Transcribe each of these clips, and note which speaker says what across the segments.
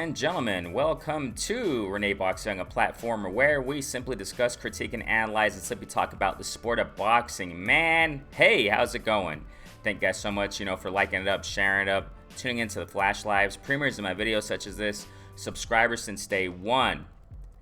Speaker 1: and gentlemen, welcome to RENEBOXYOUNG, a platform where we simply discuss, critique, and analyze and simply talk about the sport of boxing. Man, hey, how's it going? Thank you guys so much, for liking it up, sharing it up, tuning into the flash lives, premieres of my videos such as this, subscribers since day one.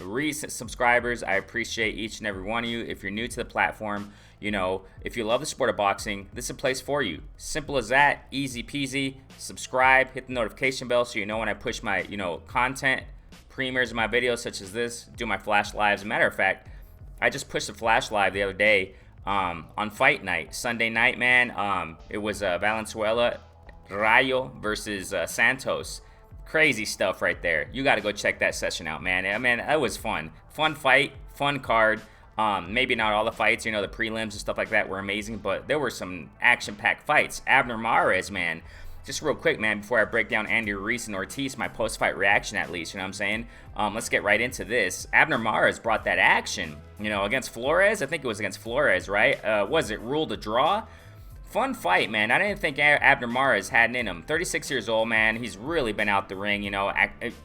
Speaker 1: Recent subscribers, I appreciate each and every one of you. If you're new to the platform, if you love the sport of boxing, this is a place for you. Simple as that, easy peasy. Subscribe, hit the notification bell so you know when I push my, content, premieres of my videos such as this, do my flash lives. As a matter of fact, I just pushed a flash live the other day on fight night, Sunday night, man. It was Valenzuela Rayo versus Santos. Crazy stuff right there. You got to go check that session out, man. I mean, that was fun. Fun fight, fun card. Maybe not all the fights, the prelims and stuff like that were amazing, but there were some action-packed fights. Abner Mares, man. Just real quick, man, before I break down Andy Ruiz and Ortiz, my post-fight reaction at least, you know what I'm saying? Let's get right into this. Abner Mares brought that action, against Flores. I think it was against Flores, right? Was it ruled a draw? Fun fight, man. I didn't think Abner Mares had it in him. 36 years old, man. He's really been out the ring,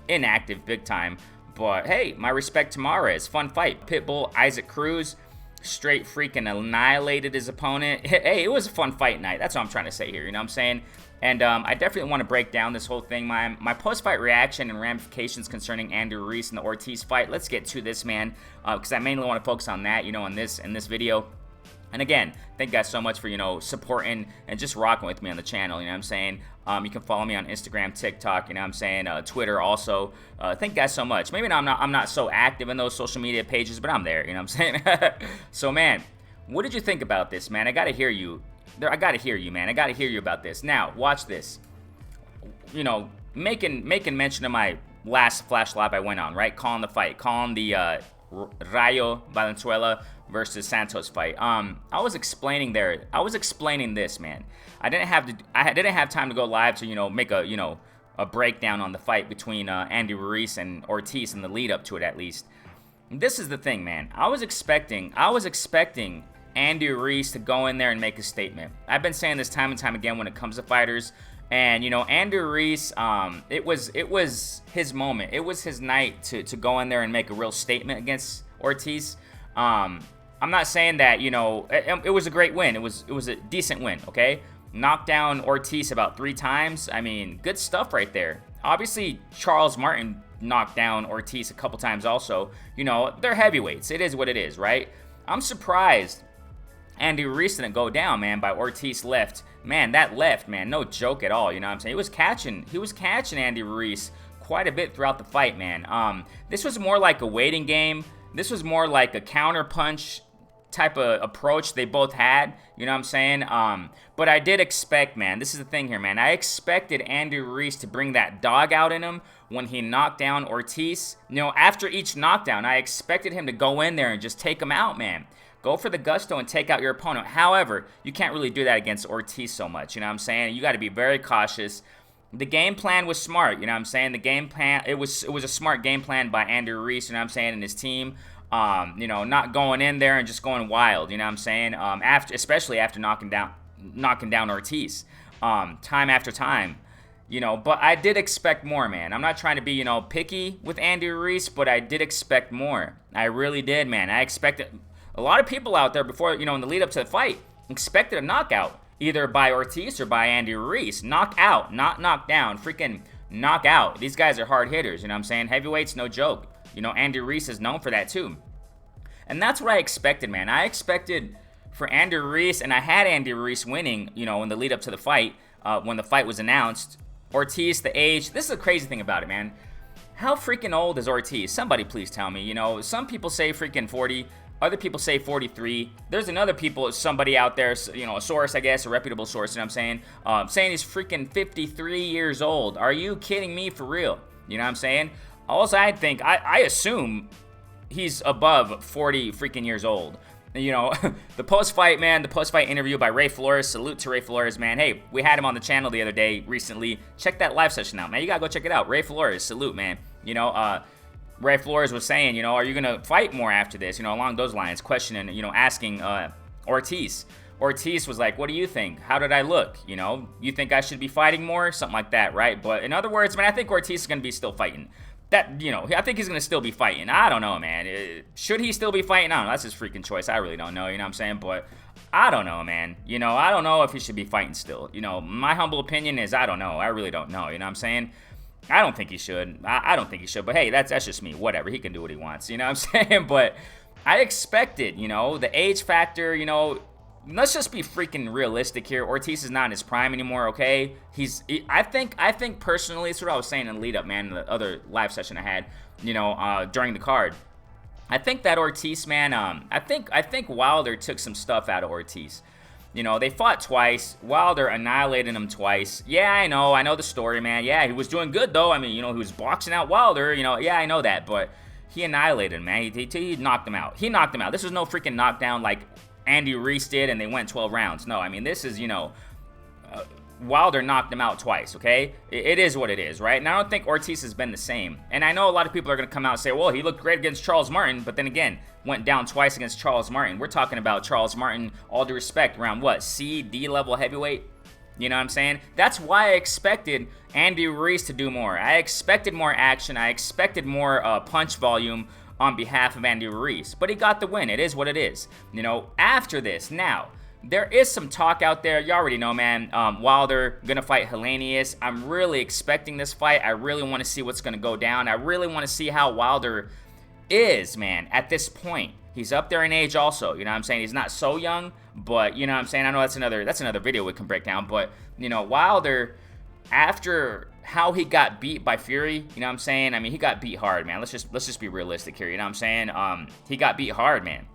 Speaker 1: inactive big time. But, hey, my respect to Mares. Fun fight. Pitbull, Isaac Cruz, straight freaking annihilated his opponent. Hey, it was a fun fight night. That's what I'm trying to say here, you know what I'm saying? And I definitely want to break down this whole thing. My post-fight reaction and ramifications concerning Andy Ruiz and the Ortiz fight. Let's get to this, man, because I mainly want to focus on that, in this video. And again, thank you guys so much for, supporting and just rocking with me on the channel, you know what I'm saying? You can follow me on Instagram, TikTok, you know what I'm saying? Twitter also. Thank you guys so much. Maybe I'm not so active in those social media pages, but I'm there, you know what I'm saying? So, man, what did you think about this, man? I got to hear you. I got to hear you, man. I got to hear you about this. Now, watch this. Making mention of my last flash live I went on, right? Calling the fight. Calling the Rayo Valenzuela versus Santos fight. I was explaining this, man. I didn't have time to go live to make a breakdown on the fight between Andy Ruiz and Ortiz and the lead up to it at least. This is the thing, man. I was expecting Andy Ruiz to go in there and make a statement. I've been saying this time and time again when it comes to fighters. And Andy Ruiz, it was his moment. It was his night to go in there and make a real statement against Ortiz. I'm not saying that it was a great win. It was a decent win. Okay, knocked down Ortiz about 3 times. I mean, good stuff right there. Obviously, Charles Martin knocked down Ortiz a couple times also. They're heavyweights. It is what it is, right? I'm surprised Andy Ruiz didn't go down, man, by Ortiz left. Man, that left, man, no joke at all, you know what I'm saying? He was catching Andy Ruiz quite a bit throughout the fight, man. This was more like a waiting game. This was more like a counter-punch type of approach they both had, you know what I'm saying? But I did expect, man, this is the thing here, man. I expected Andy Ruiz to bring that dog out in him when he knocked down Ortiz. After each knockdown, I expected him to go in there and just take him out, man. Go for the gusto and take out your opponent. However, you can't really do that against Ortiz so much, you know what I'm saying? You got to be very cautious. The game plan was smart, you know what I'm saying? The game plan, it was a smart game plan by Andy Ruiz, you know what I'm saying, and his team. Not going in there and just going wild, you know what I'm saying? Especially after knocking down Ortiz, time after time, But I did expect more, man. I'm not trying to be, picky with Andy Ruiz, but I did expect more. I really did, man. I expected a lot of people out there before, in the lead up to the fight, expected a knockout, either by Ortiz or by Andy Ruiz. Knock out, not knock down, freaking knock out. These guys are hard hitters, you know what I'm saying? Heavyweights, no joke. Andy Ruiz is known for that too. And that's what I expected, man. I expected for Andy Ruiz, and I had Andy Ruiz winning, in the lead up to the fight, when the fight was announced. Ortiz, the age, this is the crazy thing about it, man. How freaking old is Ortiz? Somebody please tell me. Some people say freaking 40. Other people say 43. There's somebody out there, a source, I guess, a reputable source, you know what I'm saying? Saying he's freaking 53 years old. Are you kidding me for real? You know what I'm saying? Also, I assume he's above 40 freaking years old. The post-fight, man, the post-fight interview by Ray Flores. Salute to Ray Flores, man. Hey, we had him on the channel the other day recently. Check that live session out, man. You gotta go check it out. Ray Flores, salute, man. Ray Flores was saying, are you gonna fight more after this? Along those lines, questioning, asking Ortiz. Ortiz was like, what do you think? How did I look? You know, you think I should be fighting more? Something like that, right? But in other words, man, I think Ortiz is going to be still fighting. That, you know, I think he's going to still be fighting. I don't know, man. Should he still be fighting? I don't know. That's his freaking choice. I really don't know, you know what I'm saying? But I don't know, man. You know, I don't know if he should be fighting still. You know, my humble opinion is I don't know. I really don't know, you know what I'm saying? I don't think he should. I don't think he should. But hey, that's just me. Whatever. He can do what he wants, you know what I'm saying? But I expected, you know, the age factor, you know, let's just be freaking realistic here. Ortiz is not in his prime anymore, okay? I think personally, it's what I was saying in the lead up, man, in the other live session I had, you know, during the card. I think that Ortiz, man, I think Wilder took some stuff out of Ortiz. You know, they fought twice. Wilder annihilated him twice. Yeah, I know the story, man. Yeah, he was doing good, though. I mean, you know, he was boxing out Wilder. You know, yeah, I know that. But he annihilated him, man. He knocked him out. He knocked him out. This was no freaking knockdown like Andy Ruiz did and they went 12 rounds. No, I mean, this is, you know, Wilder knocked him out twice, okay? It is what it is, right? And I don't think Ortiz has been the same. And I know a lot of people are going to come out and say, well, he looked great against Charles Martin, but then again, went down twice against Charles Martin. We're talking about Charles Martin, all due respect, around what, C, D level heavyweight? You know what I'm saying? That's why I expected Andy Ruiz to do more. I expected more action. I expected more punch volume on behalf of Andy Ruiz. But he got the win. It is what it is. You know, after this, now, there is some talk out there. You already know, man. Wilder gonna fight Helenius. I'm really expecting this fight. I really want to see what's gonna go down. I really want to see how Wilder is, man, at this point. He's up there in age also, you know what I'm saying? He's not so young, but you know what I'm saying? I know that's another video we can break down, but you know, Wilder, after how he got beat by Fury, you know what I'm saying? I mean, he got beat hard, man. Let's just be realistic here, you know what I'm saying? He got beat hard, man.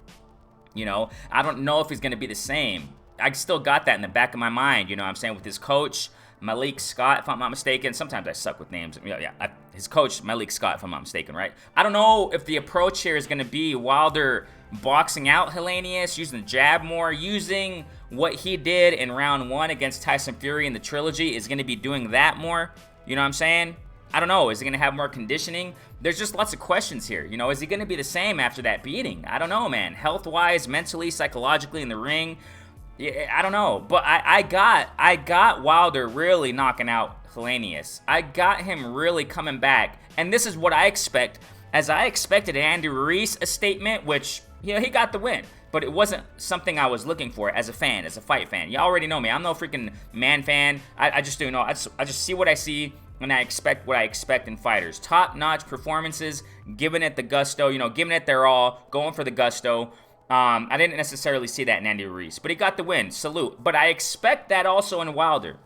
Speaker 1: You know, I don't know if he's going to be the same. I still got that in the back of my mind, you know what I'm saying, with his coach, Malik Scott, if I'm not mistaken. Sometimes I suck with names. His coach, Malik Scott, if I'm not mistaken, right? I don't know if the approach here is going to be Wilder boxing out Helenius, using the jab more, using what he did in round 1 against Tyson Fury in the trilogy, is going to be doing that more. You know what I'm saying? I don't know. Is he going to have more conditioning? There's just lots of questions here. You know, is he going to be the same after that beating? I don't know, man. Health-wise, mentally, psychologically in the ring, yeah, I don't know. But I got Wilder really knocking out Helenius. I got him really coming back. And this is what I expect. As I expected Andy Ruiz a statement, which, you know, he got the win. But it wasn't something I was looking for as a fan, as a fight fan. You already know me. I'm no freaking man fan. I just do know. I just see what I see. And I expect what I expect in fighters. Top-notch performances, giving it the gusto, you know, giving it their all, going for the gusto. I didn't necessarily see that in Andy Ruiz, but he got the win. Salute. But I expect that also in Wilder.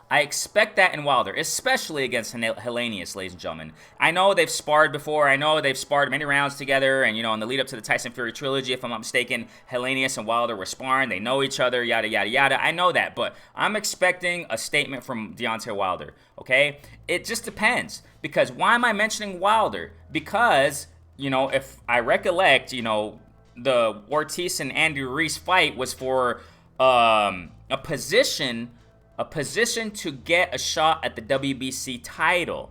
Speaker 1: I expect that in Wilder, especially against Helenius, ladies and gentlemen. I know they've sparred before. I know they've sparred many rounds together. And, you know, in the lead up to the Tyson Fury trilogy, if I'm not mistaken, Helenius and Wilder were sparring. They know each other, yada, yada, yada. I know that. But I'm expecting a statement from Deontay Wilder, okay? It just depends. Because why am I mentioning Wilder? Because, you know, if I recollect, you know, the Ortiz and Andy Ruiz fight was for a position to get a shot at the WBC title.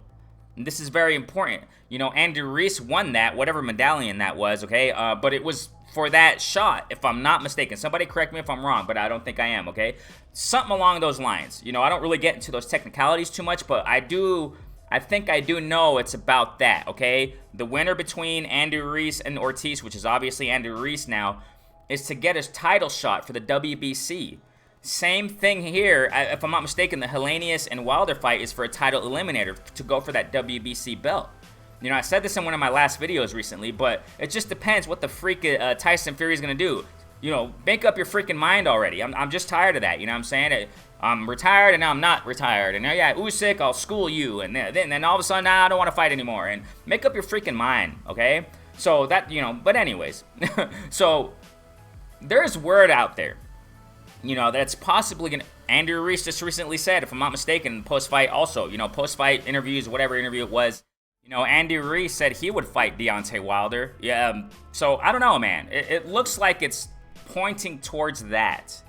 Speaker 1: And this is very important. You know, Andy Ruiz won that, whatever medallion that was, okay? But it was for that shot, if I'm not mistaken. Somebody correct me if I'm wrong, but I don't think I am, okay? Something along those lines. You know, I don't really get into those technicalities too much, but I think I do know it's about that, okay? The winner between Andy Ruiz and Ortiz, which is obviously Andy Ruiz now, is to get his title shot for the WBC. Same thing here. If I'm not mistaken, the Helenius and Wilder fight is for a title eliminator to go for that WBC belt. You know, I said this in one of my last videos recently, but it just depends what the freak Tyson Fury is going to do. You know, make up your freaking mind already. I'm just tired of that, you know what I'm saying? I'm retired and now I'm not retired. And now, yeah, Usyk, I'll school you. And then all of a sudden, nah, I don't want to fight anymore. And make up your freaking mind, okay? So that, you know, but anyways. So there's word out there, you know, that's possibly going to, Andy Ruiz just recently said, if I'm not mistaken, post-fight also, you know, post-fight interviews, whatever interview it was, you know, Andy Ruiz said he would fight Deontay Wilder. Yeah, so I don't know, man. It looks like it's pointing towards that,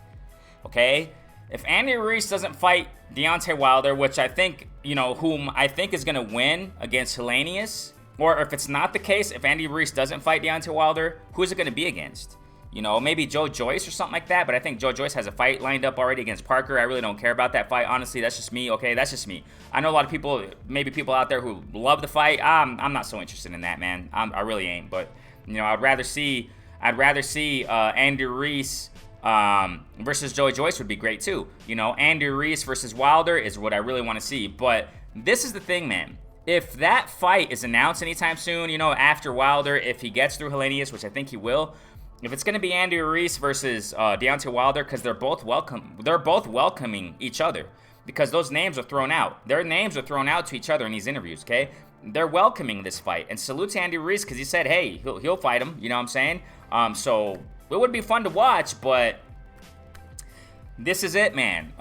Speaker 1: okay? If Andy Ruiz doesn't fight Deontay Wilder, which I think, you know, whom I think is going to win against Helenius, or if it's not the case, if Andy Ruiz doesn't fight Deontay Wilder, who's it going to be against? You know, maybe Joe Joyce or something like that, but I think Joe Joyce has a fight lined up already against Parker. I really don't care about that fight. Honestly, that's just me, okay? That's just me. I know a lot of people, maybe people out there who love the fight. I'm not so interested in that, man. I really ain't. But, you know, I'd rather see Andy Ruiz versus Joe Joyce would be great too. You know, Andy Ruiz versus Wilder is what I really want to see. But this is the thing, man. If that fight is announced anytime soon, you know, after Wilder, if he gets through Helenius, which I think he will, if it's going to be Andy Ruiz versus Deontay Wilder, because they're both welcoming each other, because those names are thrown out. Their names are thrown out to each other in these interviews, okay? They're welcoming this fight. And salute to Andy Ruiz, because he said, hey, he'll fight him, you know what I'm saying? So it would be fun to watch, but this is it, man.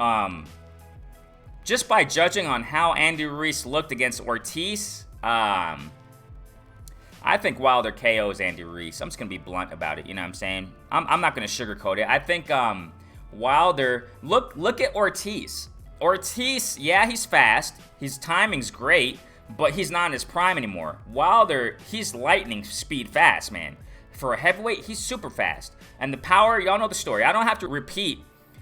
Speaker 1: Just by judging on how Andy Ruiz looked against Ortiz, I think Wilder KOs Andy Ruiz. I'm just going to be blunt about it, you know what I'm saying? I'm not going to sugarcoat it. I think Wilder, look at Ortiz. Ortiz, yeah, he's fast. His timing's great, but he's not in his prime anymore. Wilder, he's lightning speed fast, man. For a heavyweight, he's super fast. And the power, y'all know the story. I don't have to repeat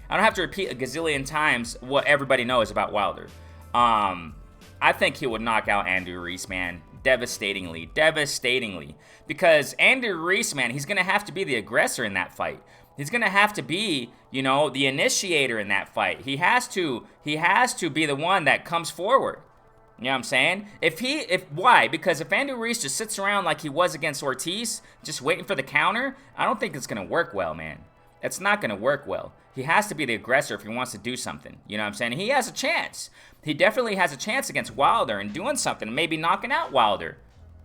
Speaker 1: a gazillion times what everybody knows about Wilder. I think he would knock out Andy Ruiz, man. Devastatingly. Because Andy Ruiz, man, he's going to have to be the aggressor in that fight. He's going to have to be, you know, the initiator in that fight. He has to be the one that comes forward. You know what I'm saying? Why? Because if Andy Ruiz just sits around like he was against Ortiz, just waiting for the counter, I don't think it's going to work well, man. It's not going to work well. He has to be the aggressor if he wants to do something. You know what I'm saying? He has a chance. He definitely has a chance against Wilder and doing something, maybe knocking out Wilder.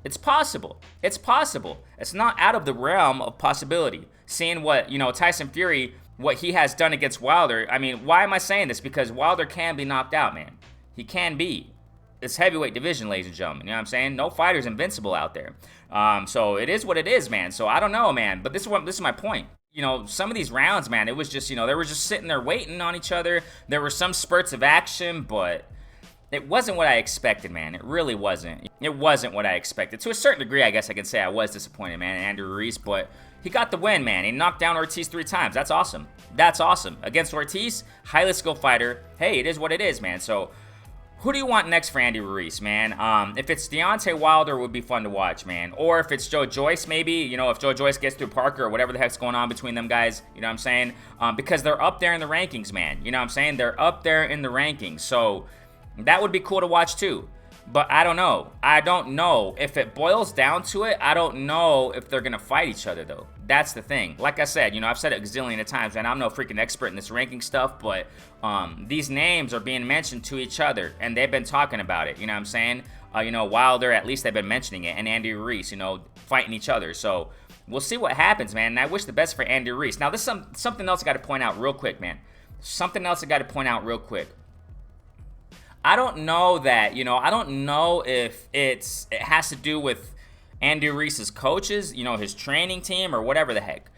Speaker 1: It's possible. It's possible. It's not out of the realm of possibility. Seeing what, you know, Tyson Fury, what he has done against Wilder. I mean, why am I saying this? Because Wilder can be knocked out, man. He can be. It's heavyweight division, ladies and gentlemen. You know what I'm saying? No fighter's invincible out there. So it is what it is, man. So I don't know, man. But this is my point. You know, some of these rounds, man, it was just, you know, they were just sitting there waiting on each other. There were some spurts of action, but it wasn't what I expected, man. It really wasn't. It wasn't what I expected. To a certain degree, I guess I can say I was disappointed, man, in Andy Ruiz, but he got the win, man. He knocked down Ortiz 3 times. That's awesome. That's awesome. Against Ortiz, highly skilled fighter. Hey, it is what it is, man. So who do you want next for Andy Ruiz, man? If it's Deontay Wilder, it would be fun to watch, man. Or if it's Joe Joyce, maybe. You know, if Joe Joyce gets through Parker or whatever the heck's going on between them guys. You know what I'm saying? Because they're up there in the rankings, man. You know what I'm saying? They're up there in the rankings. So that would be cool to watch, too. But I don't know. I don't know. If it boils down to it, I don't know if they're going to fight each other, though. That's the thing. Like I said, you know, I've said it a gazillion of times, and I'm no freaking expert in this ranking stuff, but these names are being mentioned to each other, and they've been talking about it. You know what I'm saying? You know, Wilder, at least they've been mentioning it, and Andy Ruiz, you know, fighting each other. So we'll see what happens, man, and I wish the best for Andy Ruiz. Now, this is something else I got to point out real quick, man. Something else I got to point out real quick. I don't know that, you know, I don't know if it has to do with Andy Ruiz's coaches, you know, his training team or whatever the heck.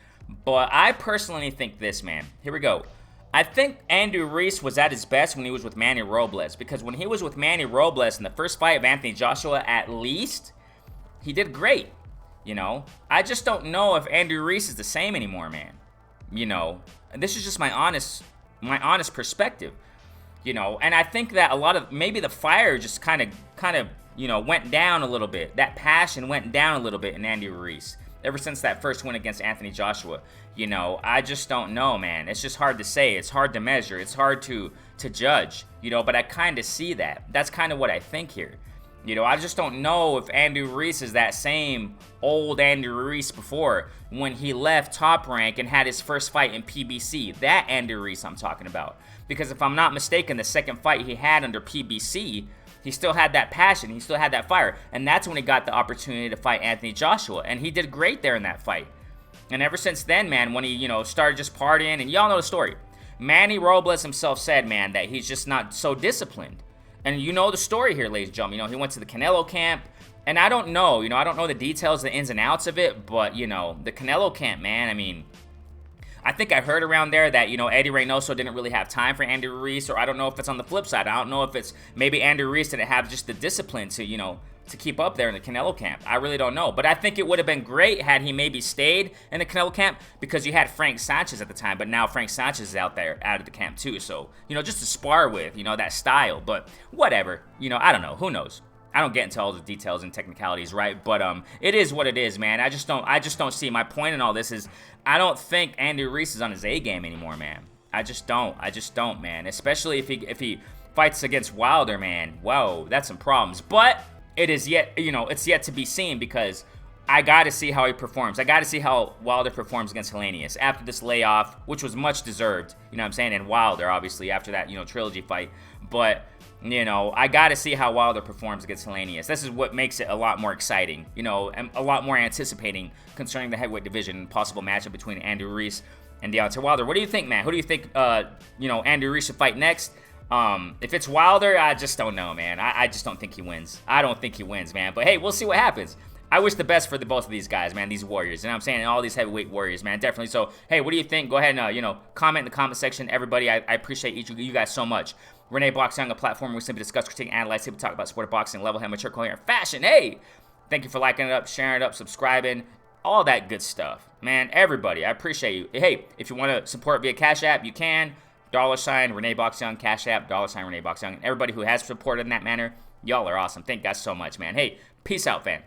Speaker 1: But I personally think this, man. Here we go. I think Andy Ruiz was at his best when he was with Manny Robles. Because when he was with Manny Robles in the first fight of Anthony Joshua, at least, he did great. You know, I just don't know if Andy Ruiz is the same anymore, man. You know, and this is just my honest perspective. You know, and I think that a lot of, maybe the fire just kind of, you know, went down a little bit. That passion went down a little bit in Andy Ruiz ever since that first win against Anthony Joshua. You know, I just don't know, man. It's just hard to say. It's hard to measure. It's hard to judge, you know, but I kind of see that. That's kind of what I think here. You know, I just don't know if Andy Ruiz is that same old Andy Ruiz before when he left Top Rank and had his first fight in PBC. That Andy Ruiz I'm talking about. Because if I'm not mistaken, the second fight he had under PBC, he still had that passion. He still had that fire. And that's when he got the opportunity to fight Anthony Joshua. And he did great there in that fight. And ever since then, man, when he, you know, started just partying, and y'all know the story. Manny Robles himself said, man, that he's just not so disciplined. And you know the story here, ladies and gentlemen. You know, he went to the Canelo camp. And I don't know, you know, I don't know the details, the ins and outs of it. But, you know, the Canelo camp, man, I mean, I think I heard around there that, you know, Eddie Reynoso didn't really have time for Andy Ruiz, or I don't know if it's on the flip side. I don't know if it's maybe Andy Ruiz didn't have just the discipline to, you know, to keep up there in the Canelo camp. I really don't know. But I think it would have been great had he maybe stayed in the Canelo camp, because you had Frank Sanchez at the time, but now Frank Sanchez is out of the camp too. So, you know, just to spar with, you know, that style. But whatever. You know, I don't know. Who knows? I don't get into all the details and technicalities, right? But it is what it is, man. I just don't see. My point in all this is I don't think Andy Ruiz is on his A game anymore, man. I just don't, man. Especially if he fights against Wilder, man. Whoa, that's some problems. But it is yet, you know, it's yet to be seen, because I got to see how he performs. I got to see how Wilder performs against Helenius after this layoff, which was much deserved, you know what I'm saying? And Wilder, obviously, after that, you know, trilogy fight. But, you know, I got to see how Wilder performs against Helenius. This is what makes it a lot more exciting, you know, and a lot more anticipating concerning the heavyweight division and possible matchup between Andy Ruiz and Deontay Wilder. What do you think, man? Who do you think, you know, Andy Ruiz should fight next? If it's Wilder, I just don't know, man. I just don't think he wins. I don't think he wins, man. But hey, we'll see what happens. I wish the best for both of these guys, man, these warriors. You know what I'm saying? And all these heavyweight warriors, man, definitely. So, hey, what do you think? Go ahead and, you know, comment in the comment section. Everybody, I appreciate each of you guys so much. RENEBOXYOUNG, a platform where we simply discuss, critique, analyze, simply talk about sport of boxing, level-head, mature, coherent fashion. Hey, thank you for liking it up, sharing it up, subscribing, all that good stuff. Man, everybody, I appreciate you. Hey, if you want to support via Cash App, you can. $, RENEBOXYOUNG, Cash App, $, RENEBOXYOUNG. And everybody who has supported in that manner, y'all are awesome. Thank you guys so much, man. Hey, peace out, fam.